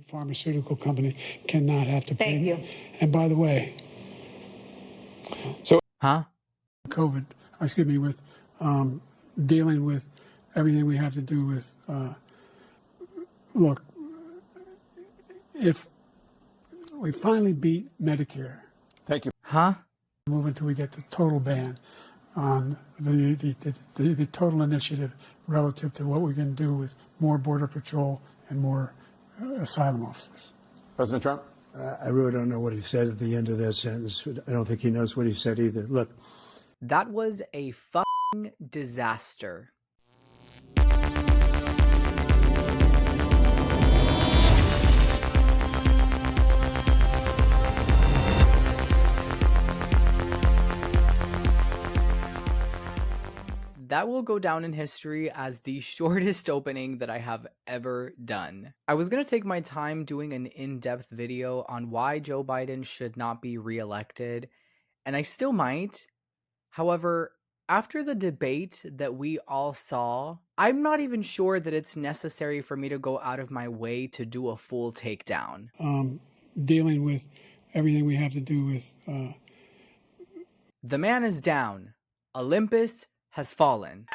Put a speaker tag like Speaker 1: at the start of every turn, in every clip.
Speaker 1: Pharmaceutical company cannot have to pay.
Speaker 2: Thank you.
Speaker 1: And by the way, COVID, with dealing with everything we have to do with, look, if we finally beat Medicare.
Speaker 3: Thank you.
Speaker 1: Move until we get the total ban on the total initiative relative to what we can do with more Border Patrol and more asylum officers.
Speaker 3: President Trump?
Speaker 4: I really don't know what he said at the end of that sentence. I don't think he knows what he said either. Look.
Speaker 5: That was a fucking disaster. That will go down in history as the shortest opening that I have ever done. I was going to take my time doing an in-depth video on why Joe Biden should not be reelected, and I still might. However, after the debate that we all saw, I'm not even sure that it's necessary for me to go out of my way to do a full takedown.
Speaker 1: Dealing with everything we have to do with...
Speaker 5: The man is down. Olympus has fallen.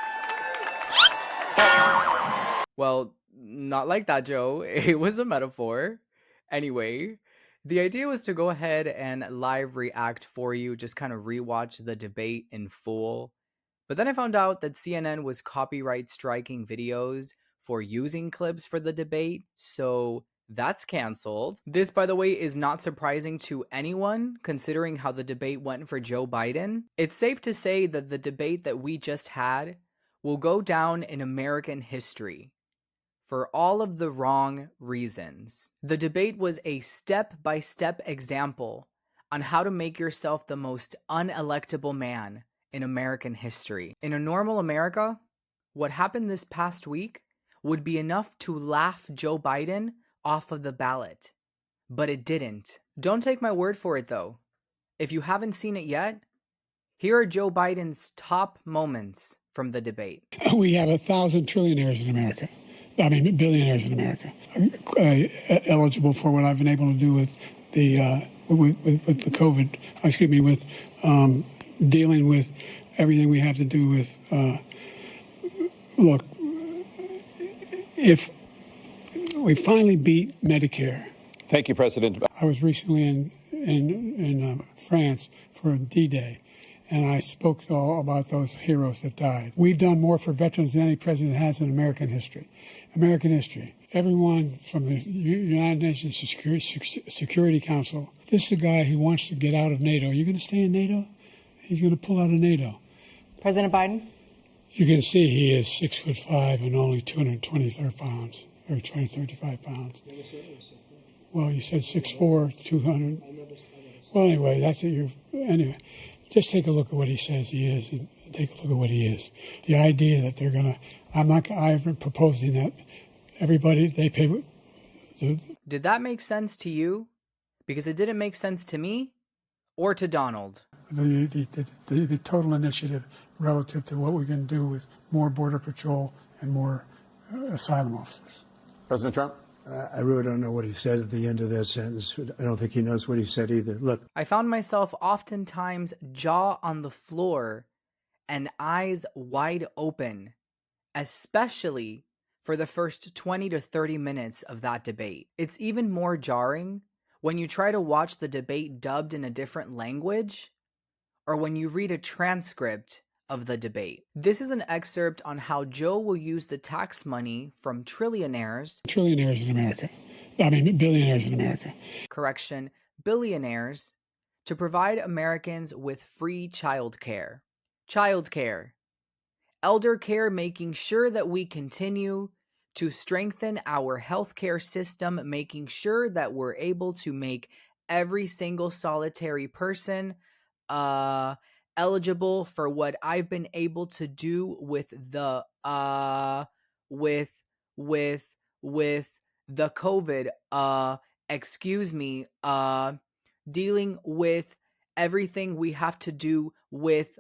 Speaker 5: Well, not like that, Joe. It was a metaphor. Anyway, the idea was to go ahead and live react for you, just kind of rewatch the debate in full. But then I found out that CNN was copyright striking videos for using clips for the debate, so that's canceled. This, by the way, is not surprising to anyone, considering how the debate went for Joe Biden. It's safe to say that the debate that we just had will go down in American history for all of the wrong reasons. The debate was a step-by-step example on how to make yourself the most unelectable man in American history. In a normal America, what happened this past week would be enough to laugh Joe Biden off of the ballot, but it didn't. Don't take my word for it though. If you haven't seen it yet, here are Joe Biden's top moments from the debate.
Speaker 1: We have 1,000 trillionaires in America. I mean, billionaires in America, eligible for what I've been able to do with the with the COVID. With dealing with everything we have to do with. Look, if we finally beat Medicare.
Speaker 3: Thank you, President.
Speaker 1: I was recently in France for D-Day, and I spoke all about those heroes that died. We've done more for veterans than any president has in American history. American history. Everyone from the United Nations Security Council. This is a guy who wants to get out of NATO. Are you going to stay in NATO? He's going to pull out of NATO.
Speaker 2: President Biden?
Speaker 1: You can see he is 6'5" and only 223 pounds. Or 235 pounds. Well, you said 6'4", 200. Well, anyway, that's what you're. Anyway, just take a look at what he says he is, and take a look at what he is. The idea that they're gonna. I'm proposing that everybody they pay.
Speaker 5: Did that make sense to you? Because it didn't make sense to me, or to Donald.
Speaker 1: The total initiative relative to what we can do with more Border Patrol and more asylum officers.
Speaker 3: President Trump?
Speaker 4: I really don't know what he said at the end of that sentence. I don't think he knows what he said either. Look.
Speaker 5: I found myself oftentimes jaw on the floor and eyes wide open, especially for the first 20 to 30 minutes of that debate. It's even more jarring when you try to watch the debate dubbed in a different language or when you read a transcript of the debate. This is an excerpt on how Joe will use the tax money from trillionaires.
Speaker 1: Trillionaires in America. I mean, billionaires in America.
Speaker 5: Correction, billionaires, to provide Americans with free childcare. Childcare. Elder care, making sure that we continue to strengthen our healthcare system, making sure that we're able to make every single solitary person eligible for what I've been able to do with the the COVID dealing with everything we have to do with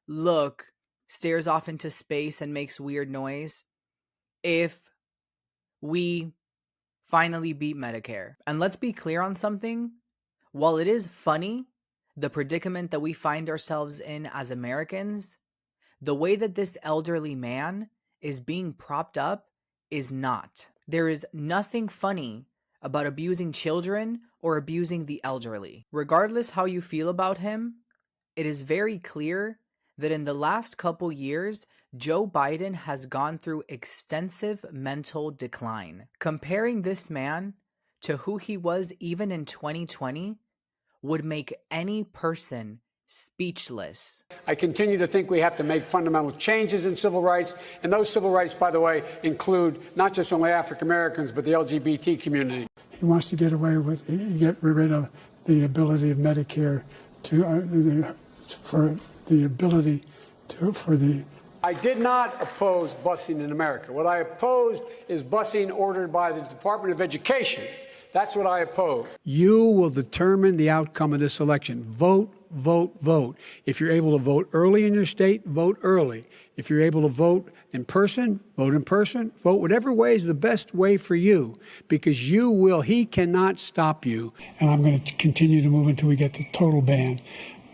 Speaker 5: look, stares off into space and makes weird noise. If we finally beat Medicare. And let's be clear on something. While it is funny, the predicament that we find ourselves in as Americans, the way that this elderly man is being propped up is not. There is nothing funny about abusing children or abusing the elderly. Regardless how you feel about him, it is very clear that in the last couple years, Joe Biden has gone through extensive mental decline. Comparing this man to who he was even in 2020 would make any person speechless.
Speaker 2: I continue to think we have to make fundamental changes in civil rights, and those civil rights, by the way, include not just only African Americans, but the LGBT community.
Speaker 1: He wants to get rid of the ability of Medicare
Speaker 2: I did not oppose busing in America. What I opposed is busing ordered by the Department of Education. That's what I oppose. You will determine the outcome of this election. Vote, vote, vote. If you're able to vote early in your state, vote early. If you're able to vote in person, vote in person. Vote whatever way is the best way for you, because he cannot stop you.
Speaker 1: And I'm going to continue to move until we get the total ban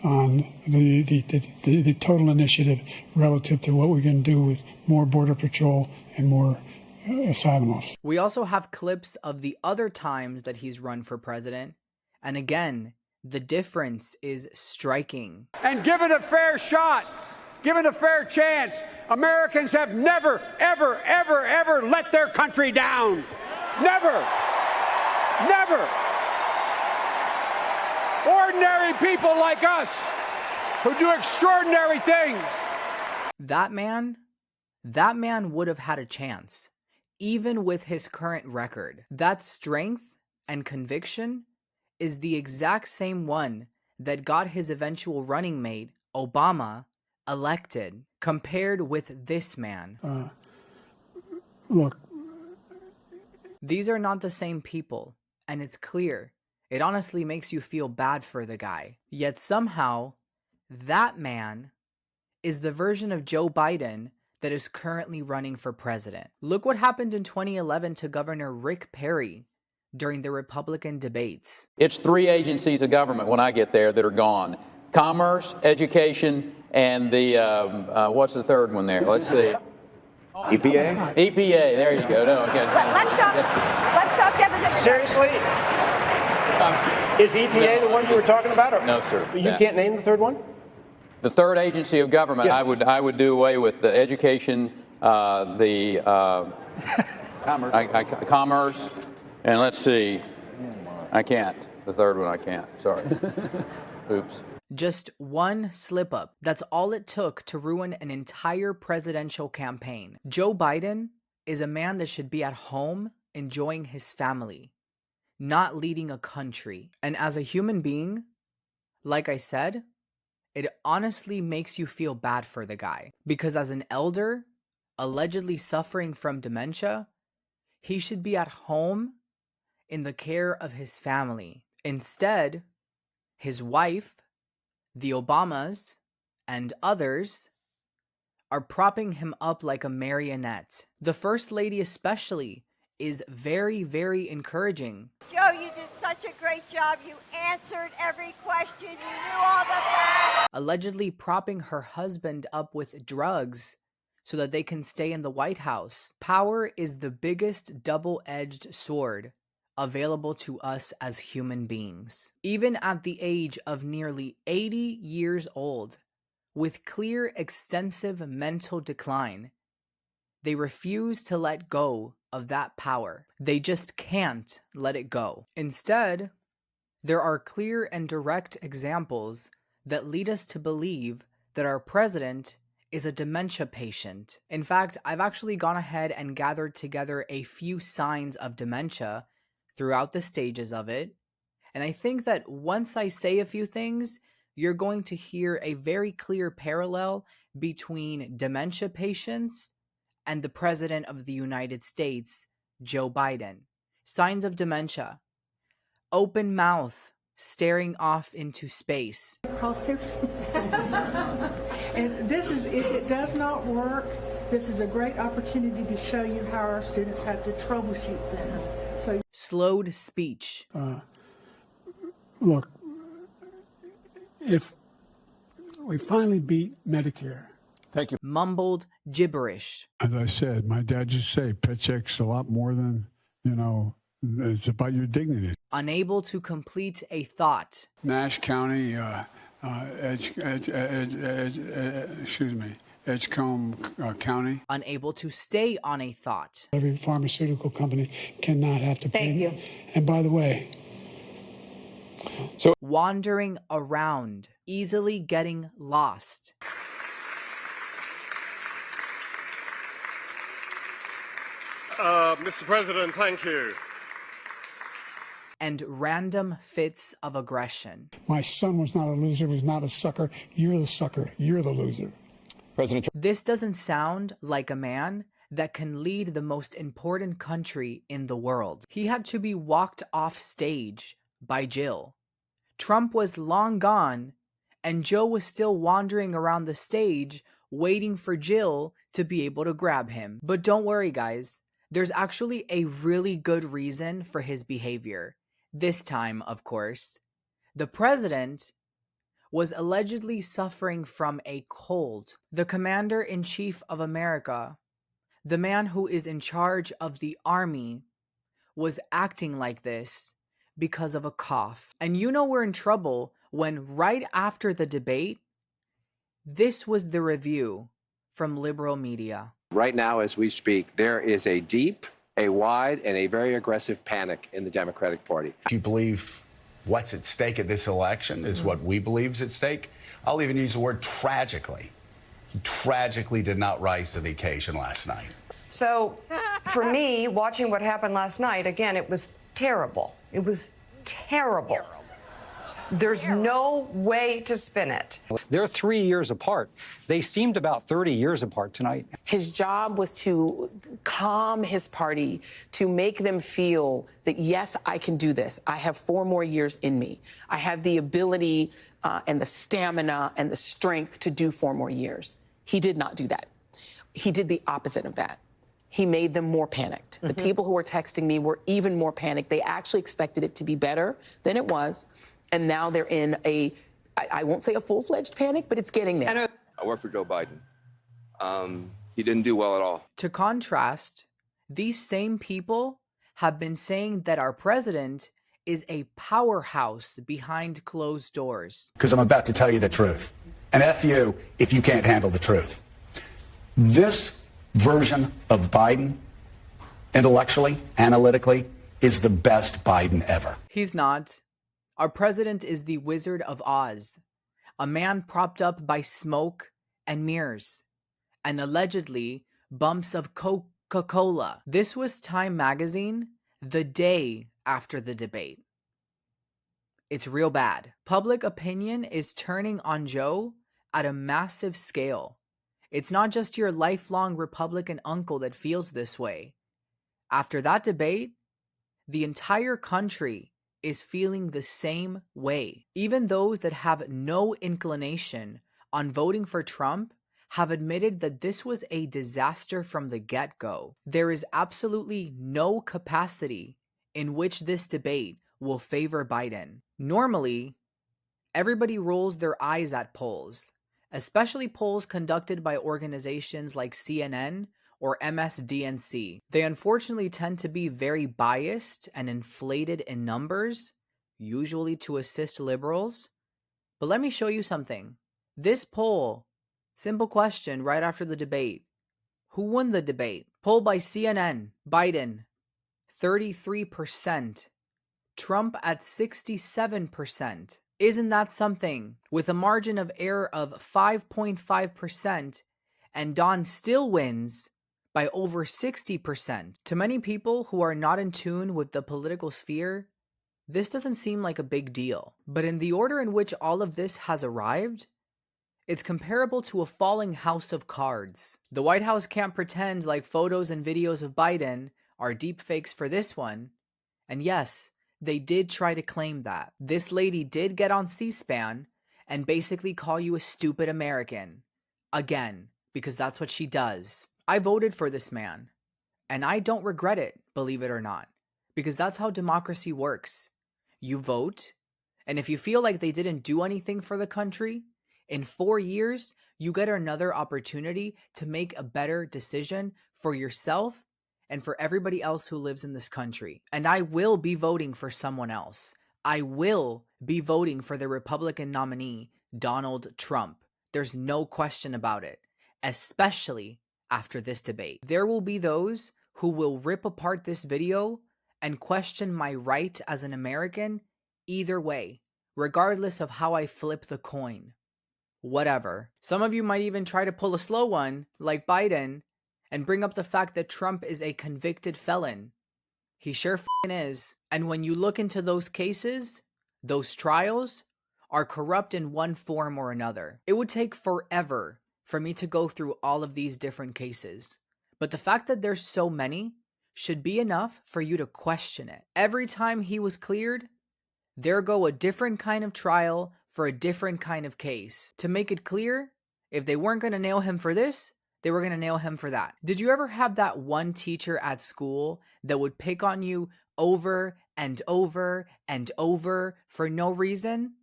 Speaker 1: on the total initiative relative to what we're going to do with more Border Patrol and more asylum officers.
Speaker 5: We also have clips of the other times that he's run for president. And again, the difference is striking.
Speaker 2: And given a fair shot, given a fair chance, Americans have never, ever, ever, ever let their country down. Never. Never. Ordinary people like us who do extraordinary things.
Speaker 5: That man would have had a chance, even with his current record. That strength and conviction is the exact same one that got his eventual running mate, Obama, elected, compared with this man.
Speaker 1: Look.
Speaker 5: These are not the same people, and it's clear. It honestly makes you feel bad for the guy. Yet somehow, that man is the version of Joe Biden that is currently running for president. Look what happened in 2011 to Governor Rick Perry during the Republican debates.
Speaker 6: It's 3 agencies of government when I get there that are gone. Commerce, education, and the, what's the third one there? Let's see.
Speaker 7: EPA?
Speaker 6: EPA, there you go. No, okay.
Speaker 8: Let's talk deposition.
Speaker 7: Seriously? Is EPA the one you were talking about? Or?
Speaker 6: No, sir.
Speaker 7: You can't name the third one?
Speaker 6: The third agency of government,
Speaker 7: Yeah.
Speaker 6: I would do away with the education, commerce, and let's see. I can't. The third one I can't. Sorry. Oops.
Speaker 5: Just one slip up. That's all it took to ruin an entire presidential campaign. Joe Biden is a man that should be at home enjoying his family, not leading a country. And as a human being, like I said, it honestly makes you feel bad for the guy. Because as an elder, allegedly suffering from dementia, he should be at home in the care of his family. Instead, his wife, the Obamas, and others are propping him up like a marionette. The First Lady especially is very, very encouraging.
Speaker 8: Joe, you did such a great job. You answered every question. You knew all the facts.
Speaker 5: Allegedly propping her husband up with drugs so that they can stay in the White House. Power is the biggest double-edged sword available to us as human beings. Even at the age of nearly 80 years old, with clear extensive mental decline, they refuse to let go of that power. They just can't let it go. Instead, there are clear and direct examples that lead us to believe that our president is a dementia patient. In fact, I've actually gone ahead and gathered together a few signs of dementia throughout the stages of it, and I think that once I say a few things, you're going to hear a very clear parallel between dementia patients and the President of the United States, Joe Biden. Signs of dementia: open mouth, staring off into space.
Speaker 9: And it does not work This is a great opportunity to show you how our students have to troubleshoot things. So
Speaker 5: Slowed speech.
Speaker 1: Look, if we finally beat Medicare.
Speaker 3: Thank you.
Speaker 5: Mumbled gibberish.
Speaker 10: As I said, my dad used to say, paycheck's a lot more than, it's about your dignity.
Speaker 5: Unable to complete a thought.
Speaker 2: Nash County, Edgecombe County.
Speaker 5: Unable to stay on a thought.
Speaker 1: Every pharmaceutical company cannot have to pay.
Speaker 9: Thank you.
Speaker 1: And by the way,
Speaker 5: Wandering around. Easily getting lost.
Speaker 11: Mr. President, thank you.
Speaker 5: And random fits of aggression.
Speaker 1: my son was not a loser, was not a sucker. You're the sucker. You're the loser.
Speaker 3: President Trump.
Speaker 5: This doesn't sound like a man that can lead the most important country in the world. He had to be walked off stage by Jill. Trump was long gone, and Joe was still wandering around the stage waiting for Jill to be able to grab him. But don't worry, guys. There's actually a really good reason for his behavior. This time, of course, the president was allegedly suffering from a cold. The commander-in-chief of America, the man who is in charge of the army, was acting like this because of a cough. And you know we're in trouble when right after the debate, this was the review from liberal media.
Speaker 7: Right now, as we speak, there is a deep, a wide, and a very aggressive panic in the Democratic Party.
Speaker 12: If you believe what's at stake at this election is what we believe is at stake, I'll even use the word tragically. He tragically did not rise to the occasion last night.
Speaker 13: So, for me, watching what happened last night, again, it was terrible. It was terrible. There's no way to spin it.
Speaker 14: They're 3 years apart. They seemed about 30 years apart tonight.
Speaker 15: His job was to calm his party, to make them feel that, yes, I can do this. I have 4 more years in me. I have the ability and the stamina and the strength to do 4 more years. He did not do that. He did the opposite of that. He made them more panicked. The people who were texting me were even more panicked. They actually expected it to be better than it was. And now they're in I won't say a full-fledged panic, but it's getting there.
Speaker 16: I work for Joe Biden. He didn't do well at all.
Speaker 5: To contrast, these same people have been saying that our president is a powerhouse behind closed doors.
Speaker 12: Because I'm about to tell you the truth. And F you if you can't handle the truth. This version of Biden, intellectually, analytically, is the best Biden ever.
Speaker 5: He's not. Our president is the Wizard of Oz, a man propped up by smoke and mirrors, and allegedly bumps of Coca-Cola. This was Time magazine the day after the debate. It's real bad. Public opinion is turning on Joe at a massive scale. It's not just your lifelong Republican uncle that feels this way. After that debate, the entire country is feeling the same way. Even those that have no inclination on voting for Trump have admitted that this was a disaster from the get-go. There is absolutely no capacity in which this debate will favor Biden. Normally, everybody rolls their eyes at polls, especially polls conducted by organizations like CNN or MSDNC. They unfortunately tend to be very biased and inflated in numbers, usually to assist liberals. But let me show you something. This poll, simple question right after the debate. Who won the debate? Poll by CNN, Biden, 33%. Trump at 67%. Isn't that something? With a margin of error of 5.5%, and Don still wins by over 60%. To many people who are not in tune with the political sphere, this doesn't seem like a big deal. But in the order in which all of this has arrived, it's comparable to a falling house of cards. The White House can't pretend like photos and videos of Biden are deepfakes for this one. And yes, they did try to claim that. This lady did get on C-SPAN and basically call you a stupid American. Again, because that's what she does. I voted for this man, and I don't regret it, believe it or not, because that's how democracy works. You vote, and if you feel like they didn't do anything for the country, in 4 years, you get another opportunity to make a better decision for yourself and for everybody else who lives in this country. And I will be voting for someone else. I will be voting for the Republican nominee, Donald Trump. There's no question about it, especially after this debate. There will be those who will rip apart this video and question my right as an American either way, regardless of how I flip the coin. Whatever. Some of you might even try to pull a slow one, like Biden, and bring up the fact that Trump is a convicted felon. He sure f***ing is. And when you look into those cases, those trials are corrupt in one form or another. It would take forever for me to go through all of these different cases. But the fact that there's so many should be enough for you to question it. Every time he was cleared, there go a different kind of trial for a different kind of case. To make it clear, if they weren't going to nail him for this, they were going to nail him for that. Did you ever have that one teacher at school that would pick on you over and over and over for no reason?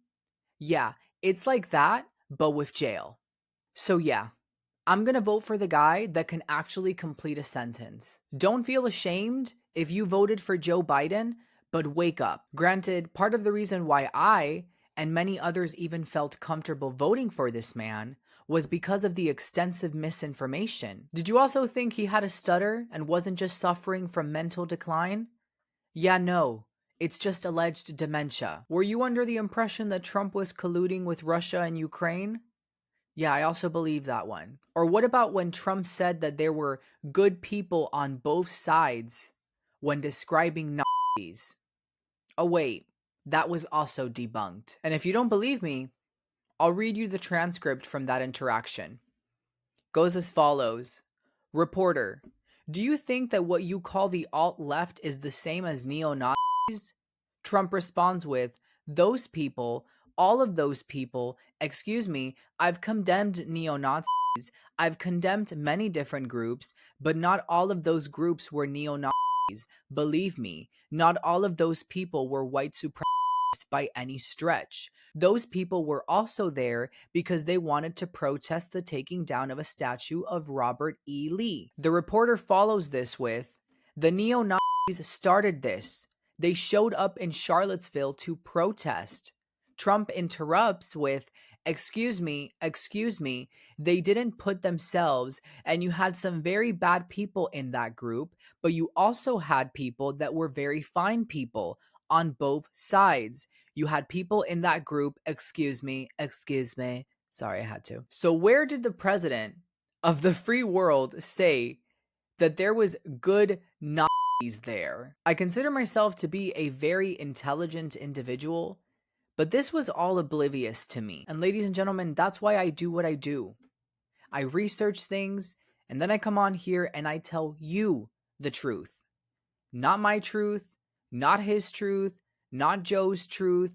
Speaker 5: Yeah, it's like that, but with jail. So yeah, I'm going to vote for the guy that can actually complete a sentence. Don't feel ashamed if you voted for Joe Biden, but wake up. Granted, part of the reason why I and many others even felt comfortable voting for this man was because of the extensive misinformation. Did you also think he had a stutter and wasn't just suffering from mental decline? Yeah, no. It's just alleged dementia. Were you under the impression that Trump was colluding with Russia and Ukraine? Yeah, I also believe that one. Or what about when Trump said that there were good people on both sides when describing Nazis? Oh wait, that was also debunked. And if you don't believe me, I'll read you the transcript from that interaction. Goes as follows. Reporter, do you think that what you call the alt-left is the same as neo-Nazis? Trump responds with, those people, all of those people, excuse me, I've condemned neo-Nazis, I've condemned many different groups, but not all of those groups were neo-Nazis. Believe me, not all of those people were white supremacists by any stretch. Those people were also there because they wanted to protest the taking down of a statue of Robert E. Lee. The reporter follows this with, the neo-Nazis started this. They showed up in Charlottesville to protest. Trump interrupts with, excuse me, they didn't put themselves, and you had some very bad people in that group, but you also had people that were very fine people on both sides. You had people in that group, excuse me, sorry, I had to. So where did the president of the free world say that there was good Nazis there? I consider myself to be a very intelligent individual, but this was all oblivious to me. And ladies and gentlemen, that's why I do what I do. I research things, and then I come on here and I tell you the truth. Not my truth, not his truth, not Joe's truth,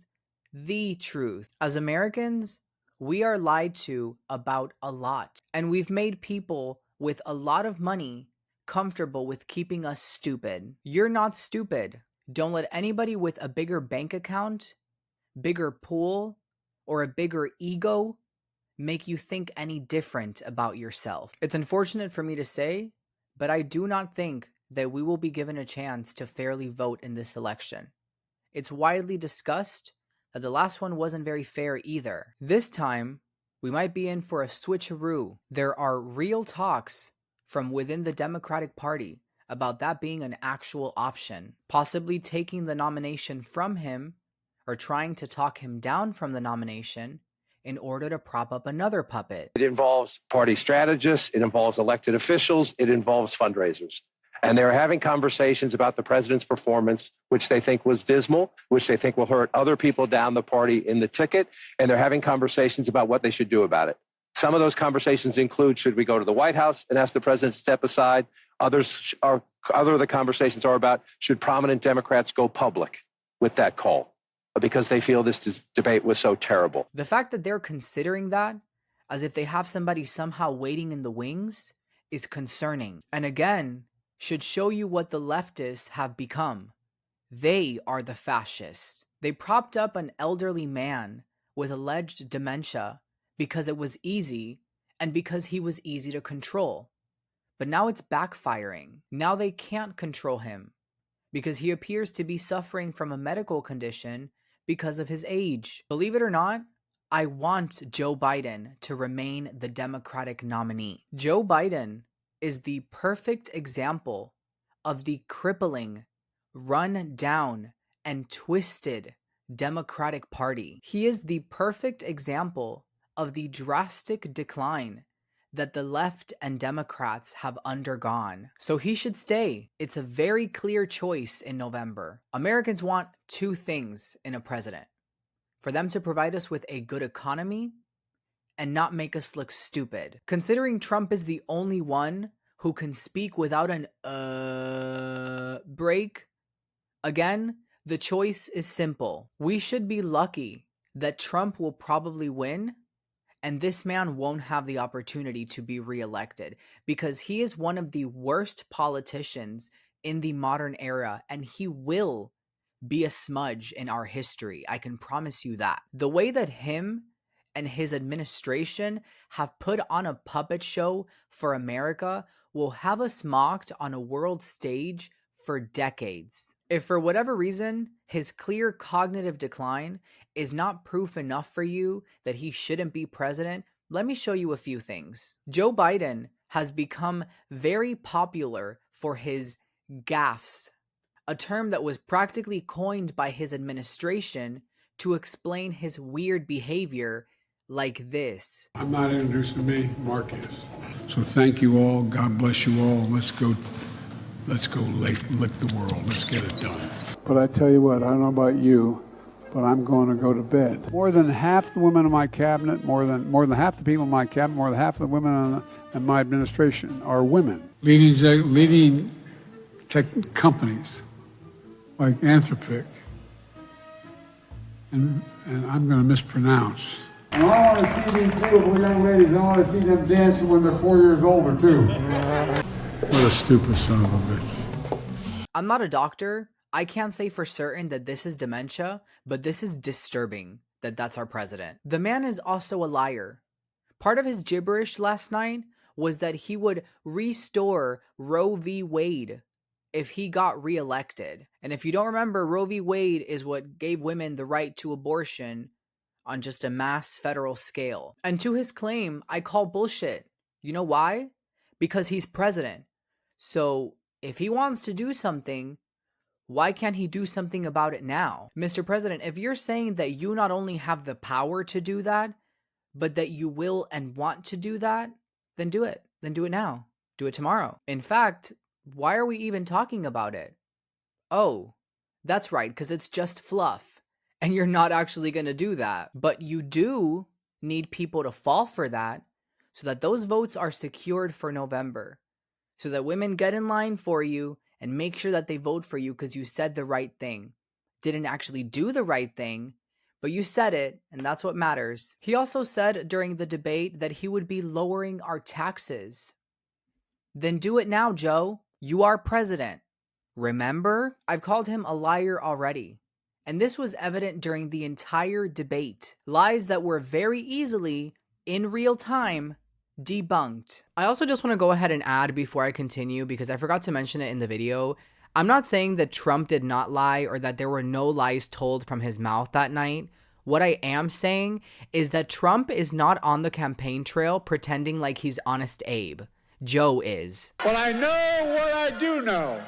Speaker 5: the truth. As Americans, we are lied to about a lot, and we've made people with a lot of money comfortable with keeping us stupid. You're not stupid. Don't let anybody with a bigger bank account, bigger pool, or a bigger ego make you think any different about yourself. It's unfortunate for me to say, but I do not think that we will be given a chance to fairly vote in this election. It's widely discussed that the last one wasn't very fair either. This time, we might be in for a switcheroo. There are real talks from within the Democratic Party about that being an actual option, possibly taking the nomination from him or trying to talk him down from the nomination in order to prop up another puppet.
Speaker 7: It involves party strategists, it involves elected officials, it involves fundraisers. And they're having conversations about the president's performance, which they think was dismal, which they think will hurt other people down the party in the ticket. And they're having conversations about what they should do about it. Some of those conversations include, should we go to the White House and ask the president to step aside? Other of the conversations are about, should prominent Democrats go public with that call? Because they feel this debate was so terrible.
Speaker 5: The fact that they're considering that as if they have somebody somehow waiting in the wings is concerning, and again, should show you what the leftists have become. They are the fascists. They propped up an elderly man with alleged dementia because it was easy and because he was easy to control. But now it's backfiring. Now they can't control him because he appears to be suffering from a medical condition because of his age. Believe it or not, I want Joe Biden to remain the Democratic nominee. Joe Biden is the perfect example of the crippling, run down, and twisted Democratic Party. He is the perfect example of the drastic decline that the left and Democrats have undergone. So he should stay. It's a very clear choice in November. Americans want two things in a president: for them to provide us with a good economy and not make us look stupid. Considering Trump is the only one who can speak without an break, again, the choice is simple. We should be lucky that Trump will probably win and this man won't have the opportunity to be reelected because he is one of the worst politicians in the modern era, and he will be a smudge in our history. I can promise you that. The way that him and his administration have put on a puppet show for America will have us mocked on a world stage for decades. If for whatever reason his clear cognitive decline is not proof enough for you that he shouldn't be president, let me show you a few things. Joe Biden has become very popular for his gaffes, a term that was practically coined by his administration to explain his weird behavior like this.
Speaker 1: I'm not introducing me, Mark is. So thank you all. God bless you all. Let's go lick the world. Let's get it done. But I tell you what, I don't know about you, but I'm going to go to bed. More than half the women in my cabinet, more than half the people in my cabinet, more than half of the women in my administration are women. Leading tech companies like Anthropic, and I'm going to mispronounce. And I want to see these beautiful young ladies. I want to see them dancing when they're 4 years older, too. What a stupid son of a bitch.
Speaker 5: I'm not a doctor. I can't say for certain that this is dementia, but this is disturbing that that's our president. The man is also a liar. Part of his gibberish last night was that he would restore Roe v. Wade if he got reelected. And if you don't remember, Roe v. Wade is what gave women the right to abortion on just a mass federal scale. And to his claim, I call bullshit. You know why? Because he's president. So if he wants to do something, why can't he do something about it now? Mr. President, if you're saying that you not only have the power to do that, but that you will and want to do that, then do it. Then do it now. Do it tomorrow. In fact, why are we even talking about it? Oh, that's right, because it's just fluff. And you're not actually going to do that. But you do need people to fall for that so that those votes are secured for November. So that women get in line for you and make sure that they vote for you because you said the right thing. Didn't actually do the right thing, but you said it, and that's what matters. He also said during the debate that he would be lowering our taxes. Then do it now, Joe. You are president. Remember? I've called him a liar already. And this was evident during the entire debate. Lies that were very easily, in real time, debunked. I also just want to go ahead and add before I continue, because I forgot to mention it in the video. I'm not saying that Trump did not lie or that there were no lies told from his mouth that night. What I am saying is that Trump is not on the campaign trail pretending like he's Honest Abe. Joe is.
Speaker 1: But I know what I do know.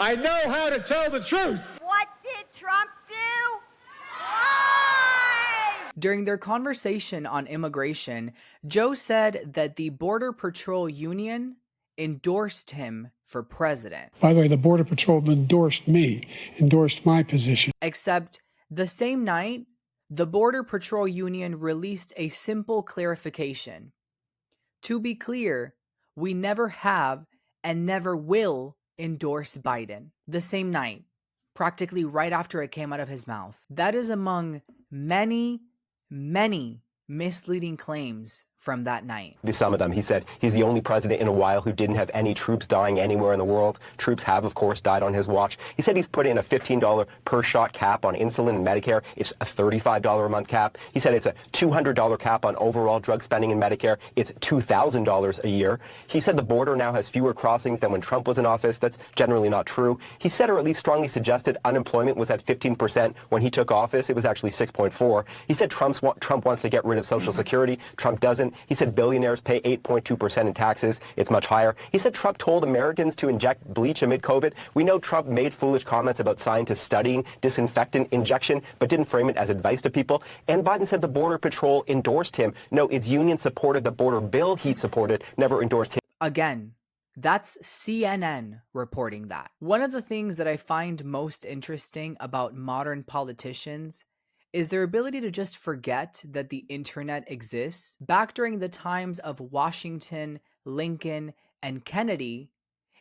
Speaker 1: I know how to tell the truth.
Speaker 8: What did Trump do? Why?
Speaker 5: During their conversation on immigration, Joe said that the Border Patrol Union endorsed him for president.
Speaker 1: By the way, the Border Patrol endorsed my position.
Speaker 5: Except the same night, the Border Patrol Union released a simple clarification. To be clear, we never have and never will endorse Biden. The same night, practically right after it came out of his mouth. That is among many, many misleading claims from that night.
Speaker 11: Some of them. He said he's the only president in a while who didn't have any troops dying anywhere in the world. Troops have, of course, died on his watch. He said he's put in a $15 per shot cap on insulin and Medicare. It's a $35 a month cap. He said it's a $200 cap on overall drug spending in Medicare. It's $2,000 a year. He said the border now has fewer crossings than when Trump was in office. That's generally not true. He said, or at least strongly suggested, unemployment was at 15% when he took office. It was actually 6.4. He said Trump wants to get rid of Social Security. Trump doesn't. He said billionaires pay 8.2% in taxes. It's much higher. He said Trump told Americans to inject bleach amid COVID. We know Trump made foolish comments about scientists studying disinfectant injection, but didn't frame it as advice to people. And Biden said the Border Patrol endorsed him. No, its union supported the border bill he supported, never endorsed him.
Speaker 5: Again, that's CNN reporting that. One of the things that I find most interesting about modern politicians is their ability to just forget that the internet exists. Back during the times of Washington, Lincoln, and Kennedy,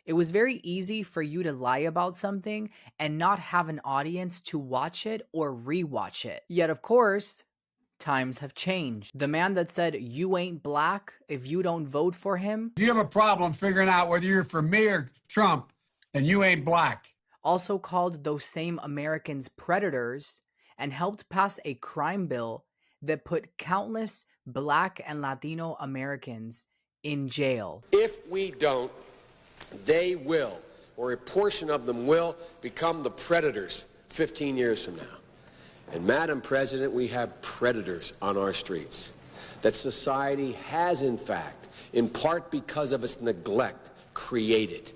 Speaker 5: it was very easy for you to lie about something and not have an audience to watch it or rewatch it. Yet, of course, times have changed. The man that said, "You ain't black if you don't vote for him,"
Speaker 2: If you have a problem figuring out whether you're for me or Trump, then you ain't black.
Speaker 5: also called those same Americans predators and helped pass a crime bill that put countless Black and Latino Americans in jail.
Speaker 17: If we don't, they will, or a portion of them will, become the predators 15 years from now. And Madam President, we have predators on our streets that society has, in fact, in part because of its neglect, created.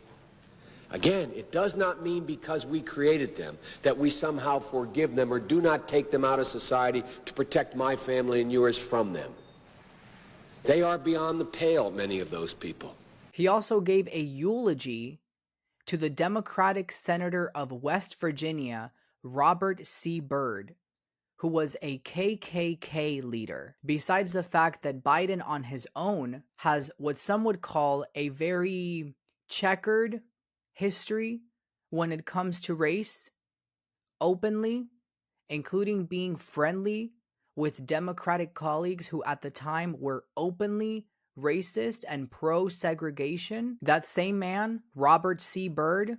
Speaker 17: Again, it does not mean because we created them that we somehow forgive them or do not take them out of society to protect my family and yours from them. They are beyond the pale, many of those people.
Speaker 5: He also gave a eulogy to the Democratic Senator of West Virginia, Robert C. Byrd, who was a KKK leader. Besides the fact that Biden on his own has what some would call a very checkered history when it comes to race, openly, including being friendly with Democratic colleagues who at the time were openly racist and pro-segregation. That same man, Robert C. Byrd,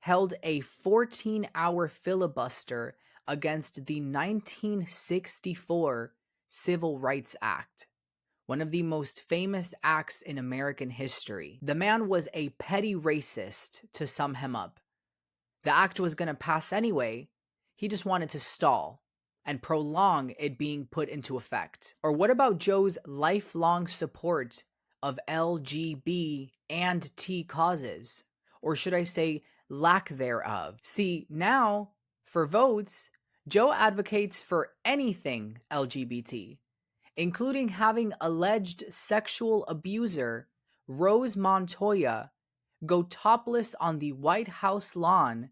Speaker 5: held a 14-hour filibuster against the 1964 Civil Rights Act, one of the most famous acts in American history. The man was a petty racist, to sum him up. The act was going to pass anyway. He just wanted to stall and prolong it being put into effect. Or what about Joe's lifelong support of LGB and T causes? Or should I say lack thereof? See, now, for votes, Joe advocates for anything LGBT, including having alleged sexual abuser Rose Montoya go topless on the White House lawn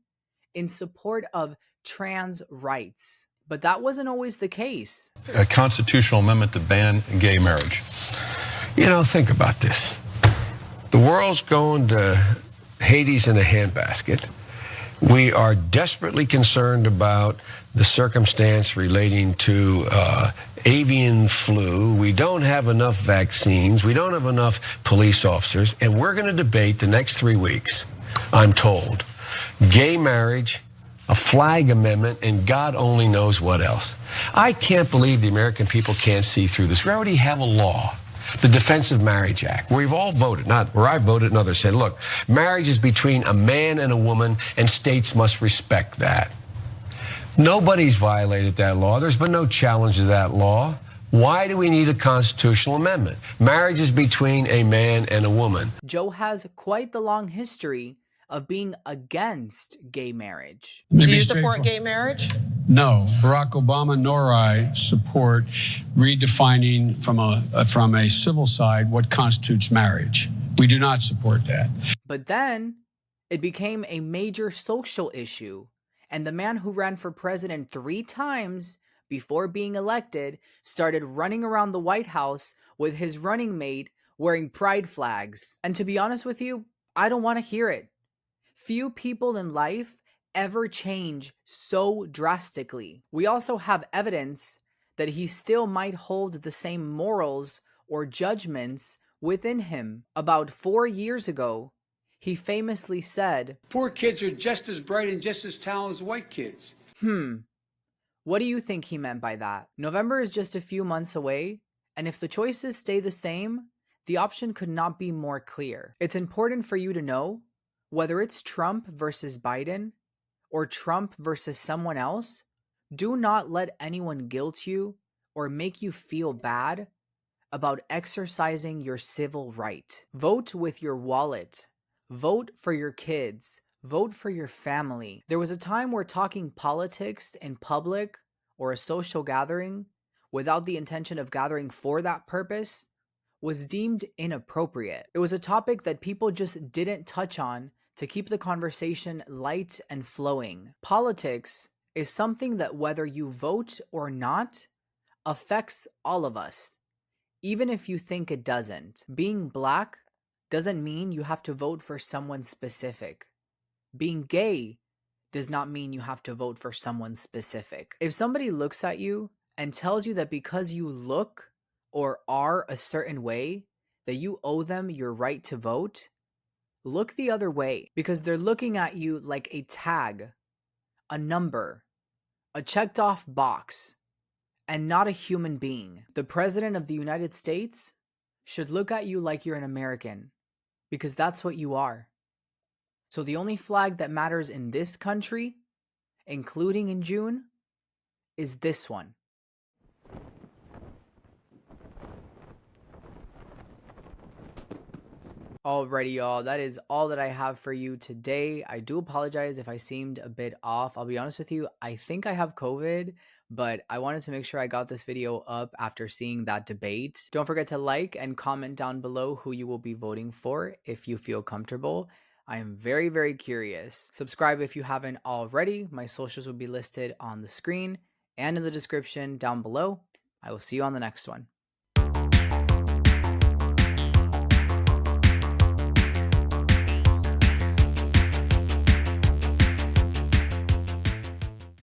Speaker 5: in support of trans rights. But that wasn't always the case.
Speaker 18: A constitutional amendment to ban gay marriage.
Speaker 19: You know, think about this. The world's going to Hades in a handbasket. We are desperately concerned about the circumstance relating to avian flu. We don't have enough vaccines. We don't have enough police officers. And we're going to debate the next 3 weeks, I'm told, gay marriage, a flag amendment, and God only knows what else. I can't believe the American people can't see through this. We already have a law, the Defense of Marriage Act, where we've all voted, not where I voted and others said, look, marriage is between a man and a woman, and states must respect that. Nobody's violated that law. There's been no challenge to that law. Why do we need a constitutional amendment? Marriage is between a man and a woman.
Speaker 5: Joe has quite the long history of being against gay marriage.
Speaker 20: Do you support gay marriage?
Speaker 21: No, Barack Obama nor I support redefining from a civil side what constitutes marriage. We do not support that.
Speaker 5: But then it became a major social issue, and the man who ran for president 3 times before being elected started running around the White House with his running mate wearing pride flags. And to be honest with you, I don't want to hear it. Few people in life ever change so drastically. We also have evidence that he still might hold the same morals or judgments within him. About 4 years ago, he famously said,
Speaker 2: Poor kids are just as bright and just as talented as white kids.
Speaker 5: What do you think he meant by that? November is just a few months away, and if the choices stay the same, the option could not be more clear. It's important for you to know, whether it's Trump versus Biden or Trump versus someone else, do not let anyone guilt you or make you feel bad about exercising your civil right. Vote with your wallet. Vote for your kids. Vote for your family. There was a time where talking politics in public or a social gathering without the intention of gathering for that purpose was deemed inappropriate. It was a topic that people just didn't touch on to keep the conversation light and flowing. Politics is something that, whether you vote or not, affects all of us, even if you think it doesn't. Being black doesn't mean you have to vote for someone specific. Being gay does not mean you have to vote for someone specific. If somebody looks at you and tells you that because you look or are a certain way, that you owe them your right to vote, look the other way, because they're looking at you like a tag, a number, a checked off box, and not a human being. The President of the United States should look at you like you're an American, because that's what you are. So the only flag that matters in this country, including in June, is this one. Alrighty, y'all, that is all that I have for you today. I do apologize if I seemed a bit off. I'll be honest with you, I think I have COVID, but I wanted to make sure I got this video up after seeing that debate. Don't forget to like and comment down below who you will be voting for if you feel comfortable. I am very, very curious. Subscribe if you haven't already. My socials will be listed on the screen and in the description down below. I will see you on the next one.